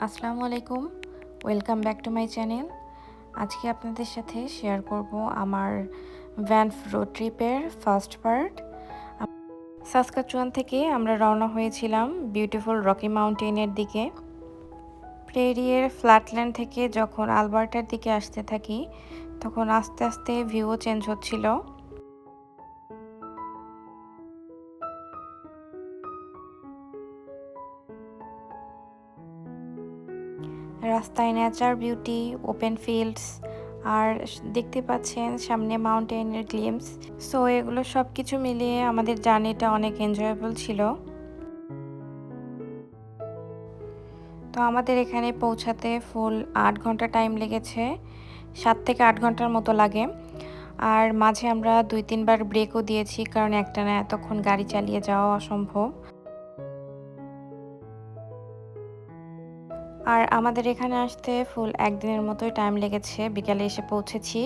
আসসালামু আলাইকুম, welcome back to my channel. আজকে আপনাদের সাথে শেয়ার করব আমার ভ্যানফ রোড ট্রিপের ফার্স্ট পার্ট। সাসকাচুয়ান থেকে আমরা রওনা হয়েছিলাম বিউটিফুল রকি মাউন্টেনের দিকে। প্রেরিয়ের ফ্ল্যাটল্যান্ড থেকে যখন আলবার্টার দিকে আসতে থাকি, তখন আস্তে আস্তে ভিউও চেঞ্জ হচ্ছিল। রাস্তায় নেচার বিউটি, ওপেন ফিল্ডস, আর দেখতে পাচ্ছেন সামনে মাউন্টেনের গ্লিমস। সো এগুলো সব কিছু মিলিয়ে আমাদের জার্নিটা অনেক এনজয়েবল ছিল। তো আমাদের এখানে পৌঁছাতে ফুল 8 ঘন্টা টাইম লেগেছে, 7 থেকে 8 ঘন্টার মতো লাগে। আর মাঝে আমরা 2-3 বার ব্রেকও দিয়েছি, কারণ একটানা এতক্ষণ গাড়ি চালিয়ে যাওয়া অসম্ভব। আর আমাদের এখানে আসতে ফুল একদিনের মতোই টাইম লেগেছে, বিকালে এসে পৌঁছেছি।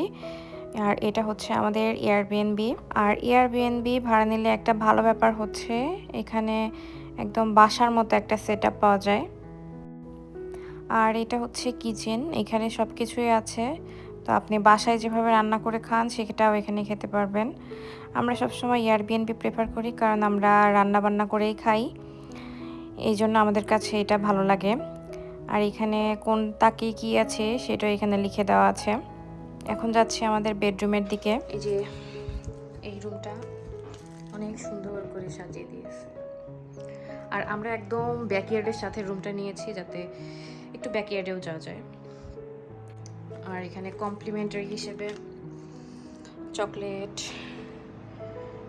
আর এটা হচ্ছে আমাদের এয়ারবিএনবি। আর এয়ারবিএনবি ভাড়া নিলে একটা ভালো ব্যাপার হচ্ছে এখানে একদম বাসার মতো একটা সেটআপ পাওয়া যায়। আর এটা হচ্ছে কিচেন, এখানে সব কিছুই আছে। তো আপনি বাসায় যেভাবে রান্না করে খান সেটাও এখানে খেতে পারবেন। আমরা সবসময় এয়ারবিএনবি প্রেফার করি, কারণ আমরা রান্না বান্না করেই খাই, এই জন্য আমাদের কাছে এটা ভালো লাগে। আর এখানে কোন তাকে কি আছে সেটাও এখানে লিখে দেওয়া আছে। এখন যাচ্ছি আমাদের বেডরুমের দিকে। এই যে এই রুমটা অনেক সুন্দর করে সাজিয়ে দিয়েছে। আর আমরা একদম ব্যাকইয়ার্ডের সাথে রুমটা নিয়েছি, যাতে একটু ব্যাকইয়ার্ডেও যাওয়া যায়। আর এখানে কমপ্লিমেন্টারি হিসেবে চকলেট,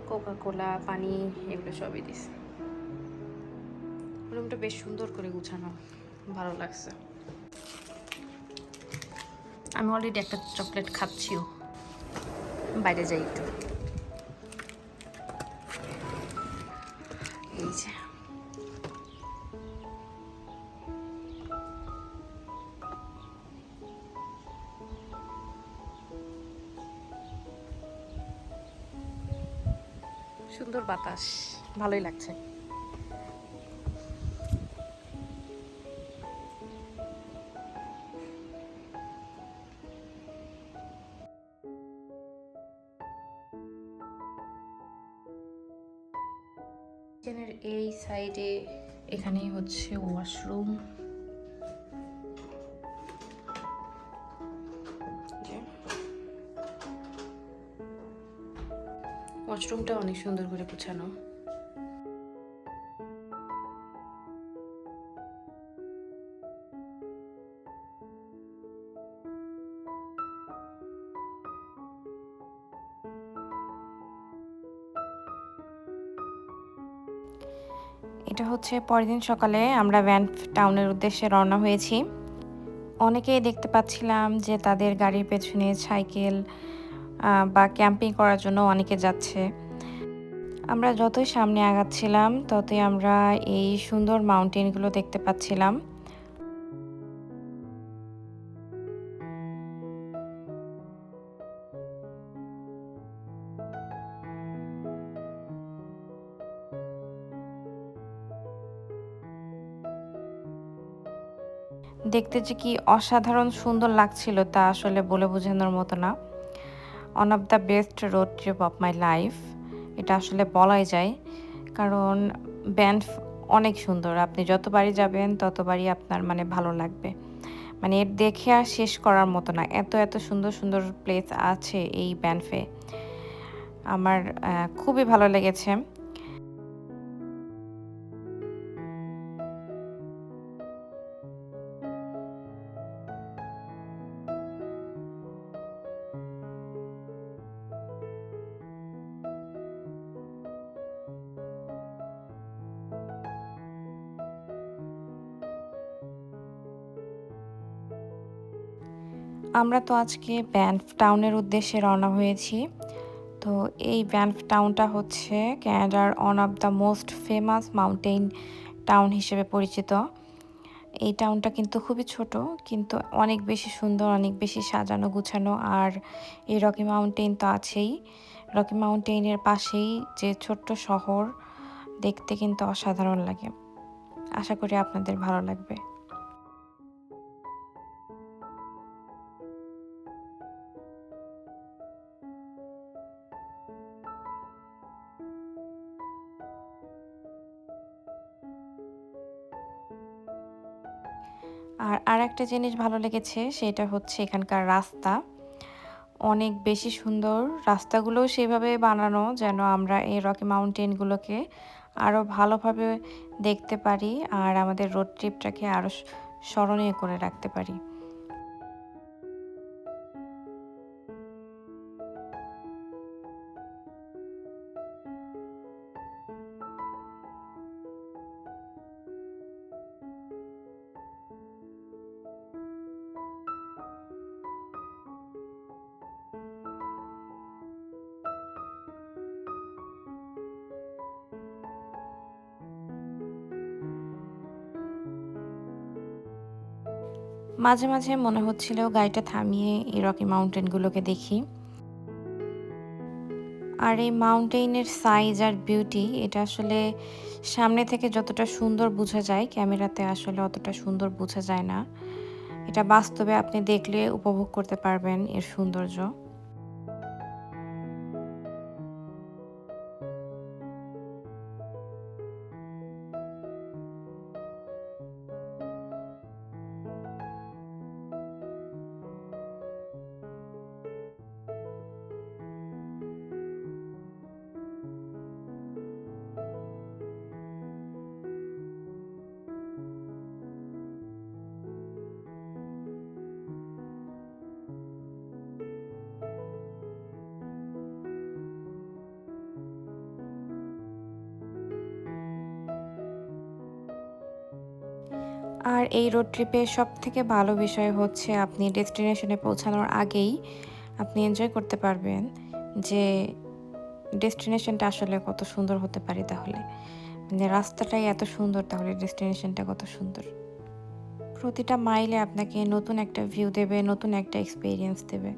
কোকা কোলা, পানি, এগুলো সবই দিছে। রুমটা বেশ সুন্দর করে গুছানো, ভালো লাগছে। আমি অলরেডি একটা চকলেট খাচ্ছিও। বাইরে যাই একটু। এই যে সুন্দর বাতাস, ভালোই লাগছে। কিচেনের এই সাইডে এখানেই হচ্ছে ওয়াশরুম। ওয়াশরুমটা অনেক সুন্দর করে গুছানো। এটা হচ্ছে পরের দিন সকালে আমরা ভ্যানফ টাউনের উদ্দেশ্যে রওনা হয়েছি। অনেকেই দেখতে পাচ্ছিলাম যে তাদের গাড়ির পেছনে সাইকেল বা ক্যাম্পিং করার জন্য অনেকে যাচ্ছে। আমরা যতই সামনে আগাচ্ছিলাম ততই আমরা এই সুন্দর মাউন্টেনগুলো দেখতে পাচ্ছিলাম। দেখতে যে কি অসাধারণ সুন্দর লাগছিল তা আসলে বলে বোঝানোর মতো না। One of the best road trip of my life, এটা আসলে বলাই যায়। কারণ ব্যানফ অনেক সুন্দর, আপনি যতবারই যাবেন ততবারই আপনার ভালো লাগবে। এর দেখে আর শেষ করার মতো না, এত এত সুন্দর সুন্দর প্লেস আছে এই ব্যানফে। আমার খুবই ভালো লেগেছে। আমরা তো আজকে ব্যানফ টাউনের উদ্দেশ্যে রওনা হয়েছি। তো এই ব্যানফ টাউনটা হচ্ছে ক্যানাডার one of the most famous mountain town হিসেবে পরিচিত। এই টাউনটা কিন্তু খুবই ছোট, কিন্তু অনেক বেশি সুন্দর, অনেক বেশি সাজানো গুছানো। আর এই রকি মাউন্টেন তো আছেই, রকি মাউন্টেনের পাশেই যে ছোট্ট শহর, দেখতে কিন্তু অসাধারণ লাগে। আশা করি আপনাদের ভালো লাগবে। আর আরেকটা জিনিস ভালো লেগেছে সেটা হচ্ছে এখানকার রাস্তা। অনেক বেশি সুন্দর। রাস্তাগুলোও সেভাবে বানানো যেন আমরা এই রকি মাউন্টেনগুলোকে আরও ভালোভাবে দেখতে পারি আর আমাদের রোড ট্রিপটাকে আরও স্মরণীয় করে রাখতে পারি। মাঝে, মাঝে মনে হচ্ছিল গাড়িটা থামিয়ে এই রকি মাউন্টেনগুলোকে দেখি। আর এই মাউন্টেইনের সাইজ আর বিউটি এটা আসলে সামনে থেকে যতটা সুন্দর বোঝা যায় ক্যামেরাতে আসলে অতটা সুন্দর বোঝা যায় না। এটা বাস্তবে আপনি দেখলে উপভোগ করতে পারবেন এর সৌন্দর্য। আর এই রোড ট্রিপের সবথেকে ভালো বিষয় হচ্ছে আপনি ডেস্টিনেশনে পৌঁছানোর আগেই আপনি এনজয় করতে পারবেন যে ডেস্টিনেশনটা আসলে কত সুন্দর হতে পারে তাহলে। মানে রাস্তাটাই এত সুন্দর তাহলে ডেস্টিনেশনটা কত সুন্দর। প্রতিটা মাইলে আপনাকে নতুন একটা ভিউ দেবে, নতুন একটা এক্সপেরিয়েন্স দেবে।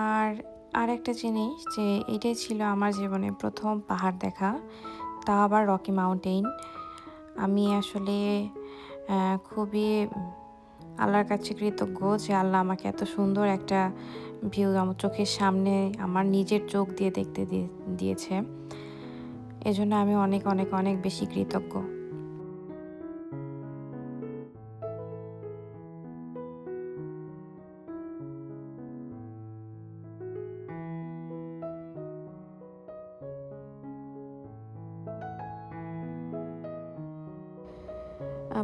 আর আরেকটা জিনিস যে এটাই ছিল আমার জীবনে ১ম পাহাড় দেখা, তাও আবার রকি মাউন্টেইন। আমি আসলে খুবই আল্লাহর কাছে কৃতজ্ঞ যে আল্লাহ আমাকে এত সুন্দর একটা ভিউ আমার চোখের সামনে আমার নিজের চোখ দিয়ে দেখতে দিয়েছে। এজন্য আমি অনেক, অনেক, অনেক বেশি কৃতজ্ঞ।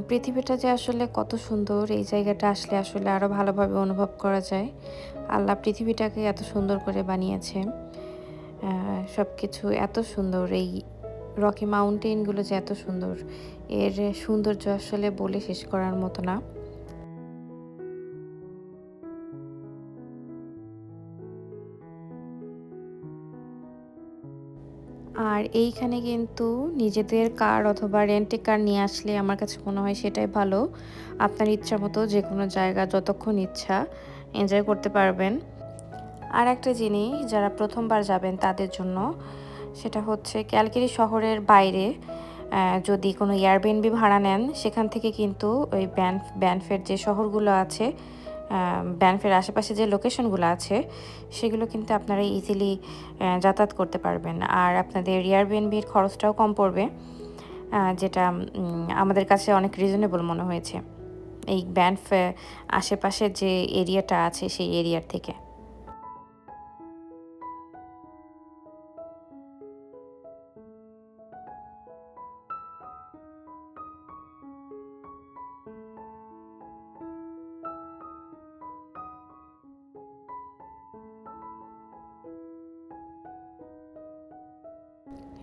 পৃথিবীটা যে আসলে কত সুন্দর এই জায়গাটা আসলে আসলে আরও ভালোভাবে অনুভব করা যায়। আল্লাহ পৃথিবীটাকে এত সুন্দর করে বানিয়েছে। সবকিছু এত সুন্দর এই রকি মাউন্টেনগুলো যে এত সুন্দর, এর সৌন্দর্য আসলে বলে শেষ করার মতো না। আর এইখানে কিন্তু নিজেদের কার অথবা রেন্টে কার নিয়ে আসলে আমার কাছে মনে হয় সেটাই ভালো। আপনার ইচ্ছা মতো যেকোনো জায়গা যতক্ষণ ইচ্ছা এনজয় করতে পারবেন। আর একটা জিনিস যারা ১ম বার যাবেন তাদের জন্য সেটা হচ্ছে ক্যালকারি শহরের বাইরে যদি কোনো এয়ারবিএনবি ভাড়া নেন সেখান থেকে কিন্তু ওই ব্যানফের যে শহরগুলো আছে, ব্যানফের আশেপাশে যে লোকেশনগুলো আছে সেগুলো কিন্তু আপনারা ইজিলি যাতায়াত করতে পারবেন। আর আপনাদের এয়ারবিএনবির খরচটাও কম পড়বে, যেটা আমাদের কাছে অনেক রিজনেবল মনে হয়েছে এই ব্যানফ আশেপাশের যে এরিয়াটা আছে সেই এরিয়ার থেকে।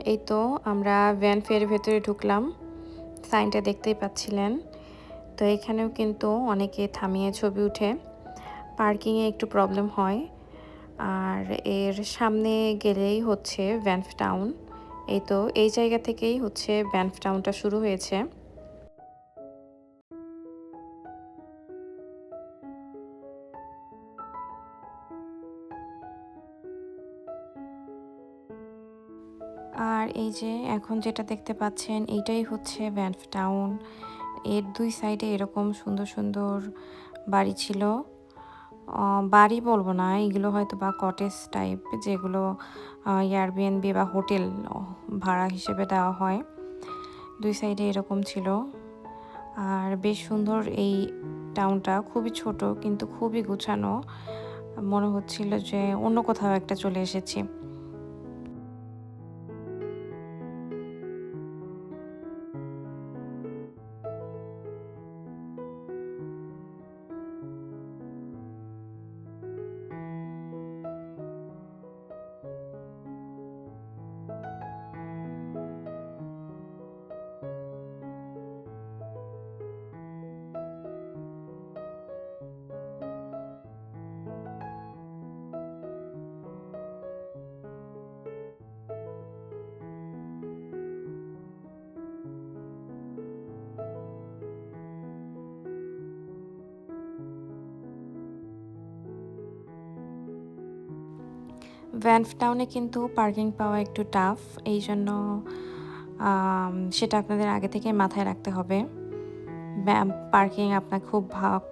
এই তো আমরা ভ্যান ফেয়ারের ভেতরে ঢুকলাম। সাইনটা দেখতেই পাচ্ছিলেন। তো এখানেও কিন্তু অনেকে থামিয়ে ছবি উঠে। পার্কিংয়ে একটু প্রবলেম হয়। আর এর সামনে গেলেই হচ্ছে ব্যানফ টাউন। এই তো এই জায়গা থেকেই হচ্ছে ব্যানফ টাউনটা শুরু হয়েছে। আর এই যে এখন যেটা দেখতে পাচ্ছেন এইটাই হচ্ছে ব্যানফ টাউন। এর ২ সাইডে এরকম সুন্দর, সুন্দর বাড়ি ছিল। বাড়ি বলবো না, এগুলো হয়তোবা কটেজ টাইপ যেগুলো এয়ারবিএনবি বা হোটেল ভাড়া হিসেবে দেওয়া হয়। ২ সাইডে এরকম ছিল। আর বেশ সুন্দর এই টাউনটা, খুবই ছোট কিন্তু খুবই গুছানো। মনে হচ্ছিল যে অন্য কোথাও একটা চলে এসেছি। ভ্যানফ টাউনে কিন্তু পার্কিং পাওয়া একটু টাফ। এইজন্য সেটা আপনাদের আগে থেকে মাথায় রাখতে হবে। পার্কিং আপনার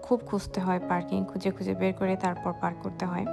খুব খুঁজতে হয়, পার্কিং খুঁজে, খুঁজে বের করে তারপর পার্ক করতে হয়।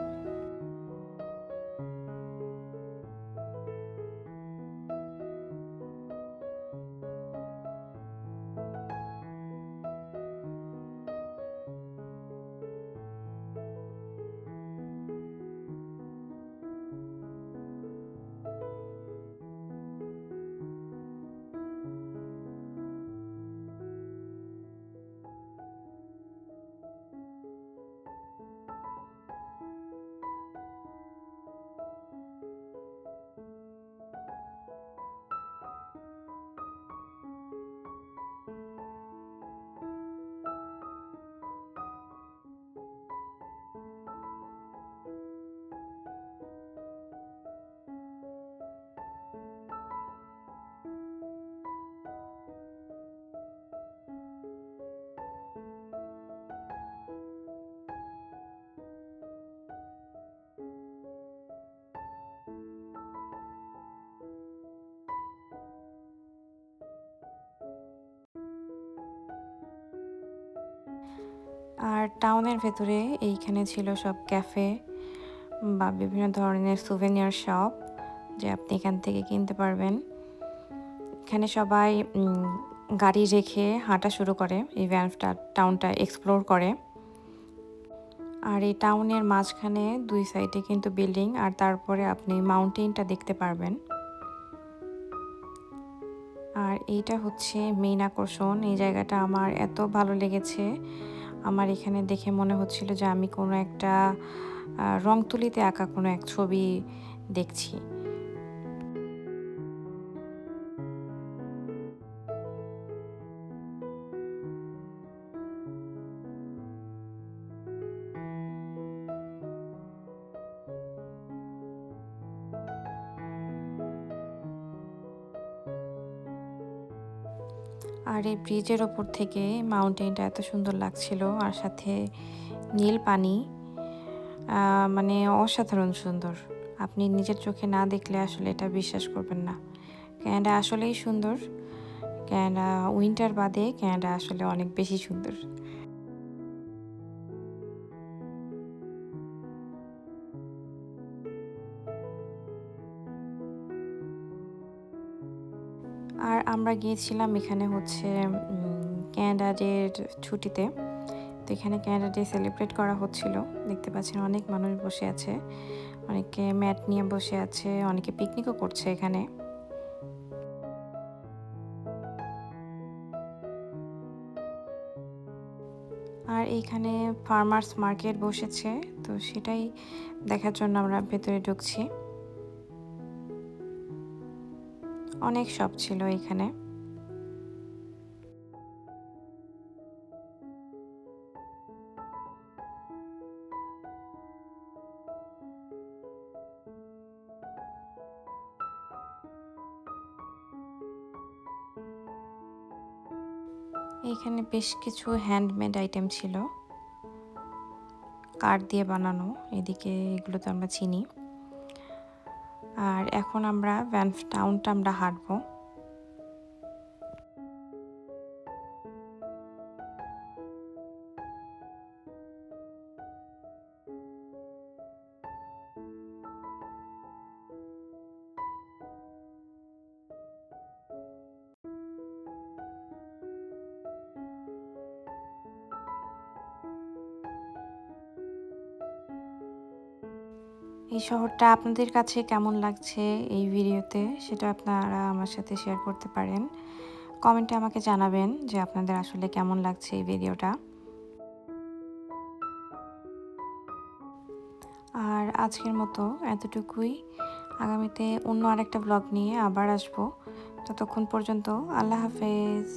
আর টাউনের ভেতরে এইখানে ছিল সব ক্যাফে বা বিভিন্ন ধরনের সুভেনিয়ার শপ, যে আপনি এখান থেকে কিনতে পারবেন। এখানে সবাই গাড়ি রেখে হাঁটা শুরু করে, এই টাউনটা এক্সপ্লোর করে। আর এই টাউনের মাঝখানে ২ সাইডে কিন্তু বিল্ডিং, আর তারপরে আপনি মাউন্টেনটা দেখতে পারবেন। আর এইটা হচ্ছে মেইন আকর্ষণ। এই জায়গাটা আমার এত ভালো লেগেছে। আমার এখানে দেখে মনে হচ্ছিল যে আমি কোনো একটা রং তুলিতে আঁকা কোনো এক ছবি দেখছি। আর এই ব্রিজের ওপর থেকে মাউন্টেনটা এত সুন্দর লাগছিল, আর সাথে নীল পানি, মানে অসাধারণ সুন্দর। আপনি নিজের চোখে না দেখলে আসলে এটা বিশ্বাস করবেন না। ক্যানাডা আসলেই সুন্দর। ক্যানাডা উইন্টার বাদে ক্যানাডা আসলে অনেক বেশি সুন্দর। আর আমরা গিয়েছিলাম এখানে হচ্ছে ক্যানাডা ডের ছুটিতে। তো এখানে ক্যানাডা ডে সেলিব্রেট করা হচ্ছিল। দেখতে পাচ্ছেন অনেক মানুষ বসে আছে, অনেকে ম্যাট নিয়ে বসে আছে, অনেকে পিকনিকও করছে এখানে। আর এইখানে ফার্মার্স মার্কেট বসেছে, তো সেটাই দেখার জন্য আমরা ভেতরে ঢুকছি। অনেক শপ ছিল এখানে। এইখানে বেশ কিছু হ্যান্ডমেড আইটেম ছিল, কাঠ দিয়ে বানানো। এদিকে এগুলো তো আমরা চিনি। আর এখন আমরা ব্যানফ টাউনটা আমরা হাঁটবো। এই শহরটা আপনাদের কাছে কেমন লাগছে এই ভিডিওতে, সেটা আপনারা আমার সাথে শেয়ার করতে পারেন। কমেন্টে আমাকে জানাবেন যে আপনাদের আসলে কেমন লাগছে এই ভিডিওটা। আর আজকের মতো এতটুকুই। আগামীতে অন্য আরেকটা ব্লগ নিয়ে আবার আসবো। ততক্ষণ পর্যন্ত আল্লাহ হাফেজ।